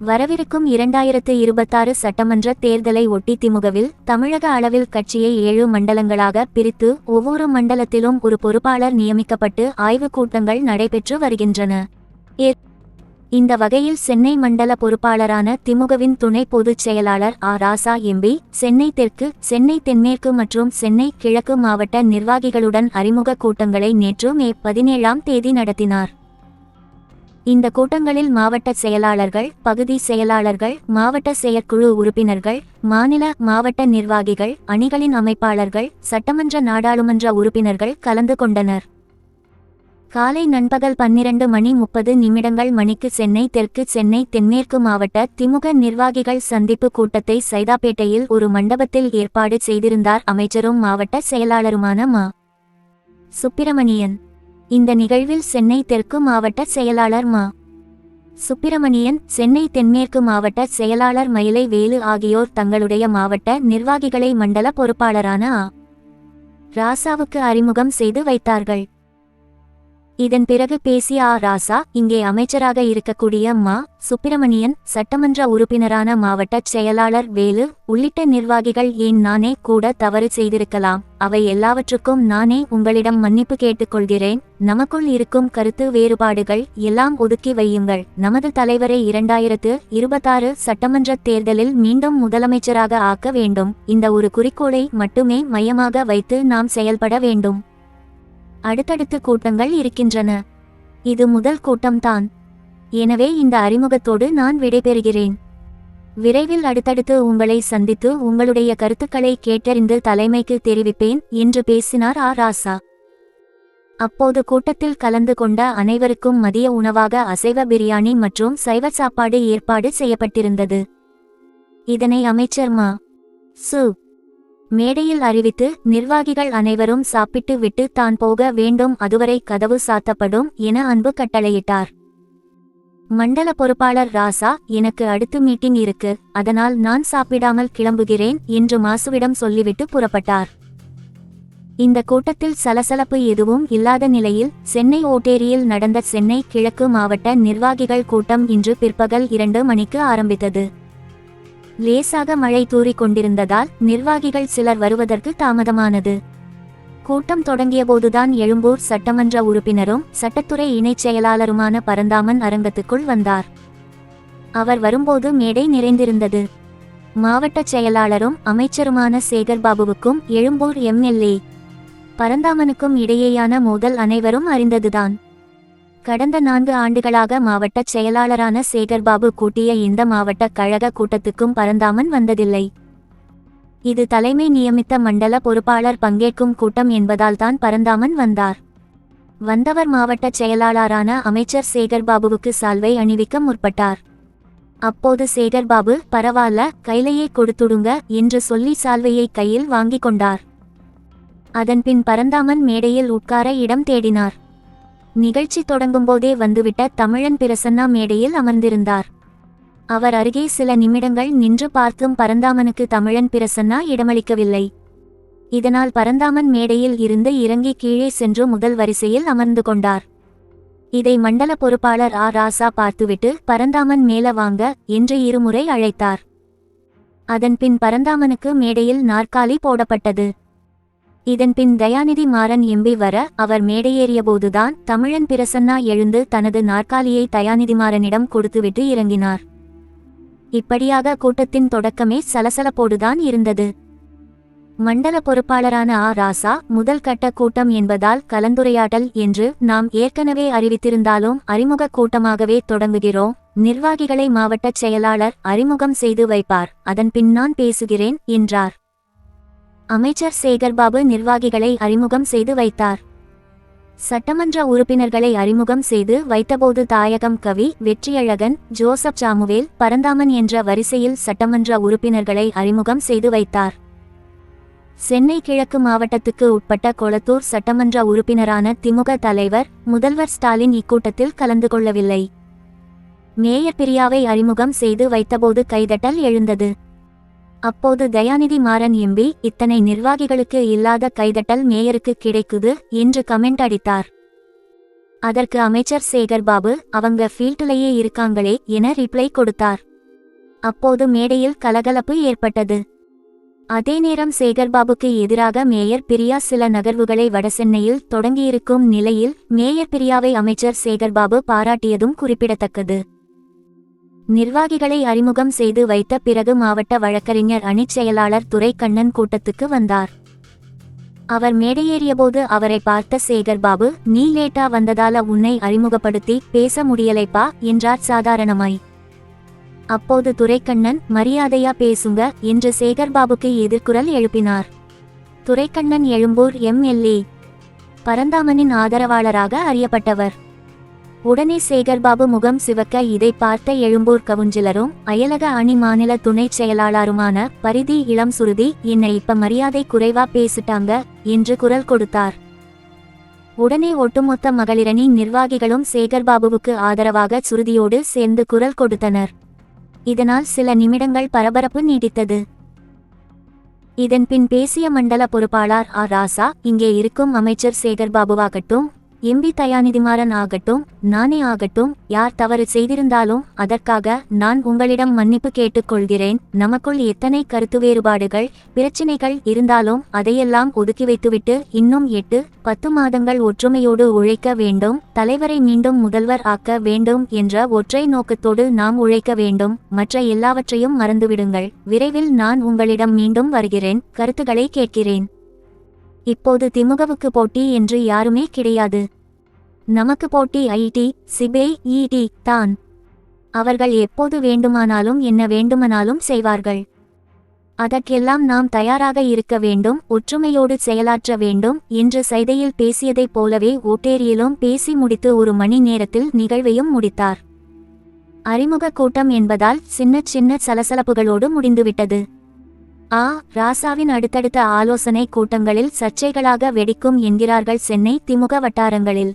வரவிருக்கும் 2026 சட்டமன்ற தேர்தலை ஒட்டி திமுகவில் தமிழக அளவில் கட்சியை 7 மண்டலங்களாக பிரித்து ஒவ்வொரு மண்டலத்திலும் ஒரு பொறுப்பாளர் நியமிக்கப்பட்டு ஆய்வுக் கூட்டங்கள் நடைபெற்று வருகின்றன. இந்த வகையில் சென்னை மண்டல பொறுப்பாளரான திமுகவின் துணை பொதுச் செயலாளர் ராசா எம்பி சென்னை தெற்கு, சென்னை தென்மேற்கு மற்றும் சென்னை கிழக்கு மாவட்ட நிர்வாகிகளுடன் அறிமுக கூட்டங்களை நேற்று மே 17ஆம் தேதி நடத்தினார். இந்த கூட்டங்களில் மாவட்ட செயலாளர்கள், பகுதி செயலாளர்கள், மாவட்ட செயற்குழு உறுப்பினர்கள், மாநில, மாவட்ட நிர்வாகிகள், அணிகளின் அமைப்பாளர்கள், சட்டமன்ற நாடாளுமன்ற உறுப்பினர்கள் கலந்து கொண்டனர். காலை நண்பகல் 12:30 மணிக்கு சென்னை தெற்கு, சென்னை தென்மேற்கு மாவட்ட திமுக நிர்வாகிகள் சந்திப்பு கூட்டத்தை சைதாப்பேட்டையில் ஒரு மண்டபத்தில் ஏற்பாடு செய்திருந்தார் அமைச்சரும் மாவட்ட செயலாளருமான மா. சுப்பிரமணியன். இந்த நிகழ்வில் சென்னை தெற்கு மாவட்ட செயலாளர் மா. சுப்பிரமணியன், சென்னை தென்மேற்கு மாவட்ட செயலாளர் மயிலை வேலு ஆகியோர் தங்களுடைய மாவட்ட நிர்வாகிகளை மண்டல பொறுப்பாளரான ராசாவுக்கு அறிமுகம் செய்து வைத்தார்கள். இதன் பிறகு பேசிய ராசா, இங்கே அமைச்சராக இருக்கக்கூடிய மா. சுப்பிரமணியன், சட்டமன்ற உறுப்பினரான மாவட்ட செயலாளர் வேலு உள்ளிட்ட நிர்வாகிகள், ஏன் நானே கூட தவறு செய்திருக்கலாம். அவை எல்லாவற்றுக்கும் நானே உங்களிடம் மன்னிப்பு கேட்டுக்கொள்கிறேன். நமக்குள் இருக்கும் கருத்து வேறுபாடுகள் எல்லாம் ஒதுக்கி வையுங்கள். நமது தலைவரை 2026 சட்டமன்ற தேர்தலில் மீண்டும் முதலமைச்சராக ஆக்க வேண்டும். இந்த ஒரு குறிக்கோளை மட்டுமே மையமாக வைத்து நாம் செயல்பட வேண்டும். அடுத்தடுத்து கூட்டங்கள் இருக்கின்றன. இது முதல் கூட்டம்தான். எனவே இந்த அறிமுகத்தோடு நான் விடைபெறுகிறேன். விரைவில் அடுத்தடுத்து உங்களை சந்தித்து உங்களுடைய கருத்துக்களை கேட்டறிந்து தலைமைக்கு தெரிவிப்பேன் என்று பேசினார் ராசா. அப்போது கூட்டத்தில் கலந்து கொண்ட அனைவருக்கும் மதிய உணவாக அசைவ பிரியாணி மற்றும் சைவ சாப்பாடு ஏற்பாடு செய்யப்பட்டிருந்தது. இதனை அமைச்சர் மா. சு. மேடையில் அறிவித்து, நிர்வாகிகள் அனைவரும் சாப்பிட்டு விட்டு தான் போக வேண்டும், அதுவரை கதவு சாத்தப்படும் என அன்பு கட்டளையிட்டார். மண்டல பொறுப்பாளர் ராசா, எனக்கு அடுத்து மீட்டிங் இருக்கு, அதனால் நான் சாப்பிடாமல் கிளம்புகிறேன் என்று மாசுவிடம் சொல்லிவிட்டு புறப்பட்டார். இந்த கூட்டத்தில் சலசலப்பு எதுவும் இல்லாத நிலையில் சென்னை ஓட்டேரியில் நடந்த சென்னை கிழக்கு மாவட்ட நிர்வாகிகள் கூட்டம் இன்று பிற்பகல் 2 மணிக்கு ஆரம்பித்தது. லேசாக மழை தூறிக் கொண்டிருந்ததால் நிர்வாகிகள் சிலர் வருவதற்கு தாமதமானது. கூட்டம் தொடங்கியபோதுதான் எழும்பூர் சட்டமன்ற உறுப்பினரும் சட்டத்துறை இணைச் செயலாளருமான பரந்தாமன் அரங்கத்துக்குள் வந்தார். அவர் வரும்போது மேடை நிறைந்திருந்தது. மாவட்ட செயலாளரும் அமைச்சருமான சேகர்பாபுவுக்கும் எழும்பூர் எம்எல்ஏ பரந்தாமனுக்கும் இடையேயான மோதல் அனைவரும் அறிந்ததுதான். கடந்த 4 ஆண்டுகளாக மாவட்ட செயலாளரான சேகர்பாபு கூட்டிய இந்த மாவட்ட கழக கூட்டத்துக்கும் பரந்தாமன் வந்ததில்லை. இது தலைமை நியமித்த மண்டல பொறுப்பாளர் பங்கேற்கும் கூட்டம் என்பதால்தான் பரந்தாமன் வந்தார். வந்தவர் மாவட்ட செயலாளரான அமைச்சர் சேகர்பாபுவுக்கு சால்வை அணிவிக்க முற்பட்டார். அப்போது சேகர்பாபு, பரவால்ல, கையிலேயே கொடுத்துடுங்க என்று சொல்லி சால்வையை கையில் வாங்கி கொண்டார். அதன்பின் பரந்தாமன் மேடையில் உட்கார இடம் தேடினார். நிகழ்ச்சி தொடங்கும்போதே வந்துவிட்ட தமிழன் பிரசன்னா மேடையில் அமர்ந்திருந்தார். அவர் அருகே சில நிமிடங்கள் நின்று பார்த்தும் பரந்தாமனுக்கு தமிழன் பிரசன்னா இடமளிக்கவில்லை. இதனால் பரந்தாமன் மேடையில் இருந்து இறங்கி கீழே சென்று முதல் வரிசையில் அமர்ந்து கொண்டார். இதை மண்டல பொறுப்பாளர் ராசா பார்த்துவிட்டு, பரந்தாமன் மேல வாங்க என்று 2 முறை அழைத்தார். அதன்பின் பரந்தாமனுக்கு மேடையில் நாற்காலி போடப்பட்டது. இதன்பின் தயாநிதி மாறன் எம்பி வர, அவர் மேடையேறியபோதுதான் தமிழன் பிரசன்னா எழுந்து தனது நாற்காலியை தயாநிதிமாறனிடம் கொடுத்துவிட்டு இறங்கினார். இப்படியாக கூட்டத்தின் தொடக்கமே சலசலப்போடுதான் இருந்தது. மண்டல பொறுப்பாளரான ராசா, முதல் கட்ட கூட்டம் என்பதால் கலந்துரையாடல் என்று நாம் ஏற்கனவே அறிவித்திருந்தாலும் அறிமுக கூட்டமாகவே தொடங்குகிறோம். நிர்வாகிகளை மாவட்ட செயலாளர் அறிமுகம் செய்து வைப்பார், அதன்பின் நான் பேசுகிறேன் என்றார். அமைச்சர் சேகர்பாபு நிர்வாகிகளை அறிமுகம் செய்து வைத்தார். சட்டமன்ற உறுப்பினர்களை அறிமுகம் செய்து வைத்தபோது தாயகம் கவி, வெற்றியழகன், ஜோசப் சாமுவேல், பரந்தாமன் என்ற வரிசையில் சட்டமன்ற உறுப்பினர்களை அறிமுகம் செய்து வைத்தார். சென்னை கிழக்கு மாவட்டத்துக்கு உட்பட்ட கொளத்தூர் சட்டமன்ற உறுப்பினரான திமுக தலைவர் முதல்வர் ஸ்டாலின் இக்கூட்டத்தில் கலந்து கொள்ளவில்லை. மேயர் பிரியாவை அறிமுகம் செய்து வைத்தபோது கைதட்டல் எழுந்தது. அப்போது தயாநிதி மாறன் எம்பி, இத்தனை நிர்வாகிகளுக்கு இல்லாத கைதட்டல் மேயருக்கு கிடைக்குது என்று கமெண்ட் அடித்தார். அதற்கு அமைச்சர் சேகர்பாபு, அவங்க ஃபீல்டுலயே இருக்காங்களே என ரிப்ளை கொடுத்தார். அப்போது மேடையில் கலகலப்பு ஏற்பட்டது. அதே நேரம் சேகர்பாபுக்கு எதிராக மேயர் பிரியா சில நகர்வுகளை வடசென்னையில் தொடங்கியிருக்கும் நிலையில் மேயர் பிரியாவை அமைச்சர் சேகர்பாபு பாராட்டியதும் குறிப்பிடத்தக்கது. நிர்வாகிகளை அறிமுகம் செய்து வைத்த பிறகு மாவட்ட வழக்கறிஞர் அணிச் செயலாளர் துரைக்கண்ணன் கூட்டத்துக்கு வந்தார். அவர் மேடையேறியபோது அவரை பார்த்த சேகர்பாபு, நீ லேட்டா வந்ததால உன்னை அறிமுகப்படுத்தி பேச முடியலைப்பா என்றார் சாதாரணமாய். அப்போது துரைக்கண்ணன், மரியாதையா பேசுங்க என்று சேகர்பாபுக்கு எதிர்குரல் எழுப்பினார். துரைக்கண்ணன் எழும்பூர் எம்.எல்.ஏ. பரந்தாமனின் ஆதரவாளராக அறியப்பட்டவர். உடனே சேகர்பாபு முகம் சிவக்க இதை பார்த்த எழும்பூர் கவுன்சிலரும் அயலக அணி மாநில துணைச் செயலாளருமான பரிதி இளம் சுருதி, என்னை இப்ப மரியாதை குறைவா பேசிட்டாங்க என்று குரல் கொடுத்தார். உடனே ஒட்டுமொத்த மகளிரணி நிர்வாகிகளும் சேகர்பாபுவுக்கு ஆதரவாக சுருதியோடு சேர்ந்து குரல் கொடுத்தனர். இதனால் சில நிமிடங்கள் பரபரப்பு நீடித்தது. இதன் பின் பேசிய மண்டல பொறுப்பாளர் ஆர். ராசா, இங்கே இருக்கும் அமைச்சர் சேகர்பாபுவாகட்டும், எம்பி தயாநிதிமாறன் ஆகட்டும், நானே ஆகட்டும், யார் தவறு செய்திருந்தாலும் அதற்காக நான் உங்களிடம் மன்னிப்பு கேட்டுக்கொள்கிறேன். நமக்குள் எத்தனை கருத்து வேறுபாடுகள், பிரச்சினைகள் இருந்தாலும் அதையெல்லாம் ஒதுக்கி வைத்துவிட்டு இன்னும் 8-10 மாதங்கள் ஒற்றுமையோடு உழைக்க வேண்டும். தலைவரை மீண்டும் முதல்வர் ஆக்க வேண்டும் என்ற ஒற்றை நோக்கத்தோடு நாம் உழைக்க வேண்டும். மற்ற எல்லாவற்றையும் மறந்துவிடுங்கள். விரைவில் நான் உங்களிடம் மீண்டும் வருகிறேன், கருத்துக்களை கேட்கிறேன். இப்போது திமுகவுக்கு போட்டி என்று யாருமே கிடையாது. நமக்கு போட்டி ஐடி, சிபிஐ, இடி தான். அவர்கள் எப்போது வேண்டுமானாலும் என்ன வேண்டுமானாலும் செய்வார்கள். அதற்கெல்லாம் நாம் தயாராக இருக்க வேண்டும், ஒற்றுமையோடு செயலாற்ற வேண்டும் என்று சைதையில் பேசியதைப் போலவே ஓட்டேரியிலும் பேசி முடித்து 1 மணி நேரத்தில் நிகழ்வையும் முடித்தார். அறிமுக கூட்டம் என்பதால் சின்ன சின்ன சலசலப்புகளோடு முடிந்துவிட்டது. ராசாவின் அடுத்தடுத்த ஆலோசனை கூட்டங்களில் சர்ச்சைகளாக வெடிக்கும் என்கிறார்கள் சென்னை திமுக வட்டாரங்களில்.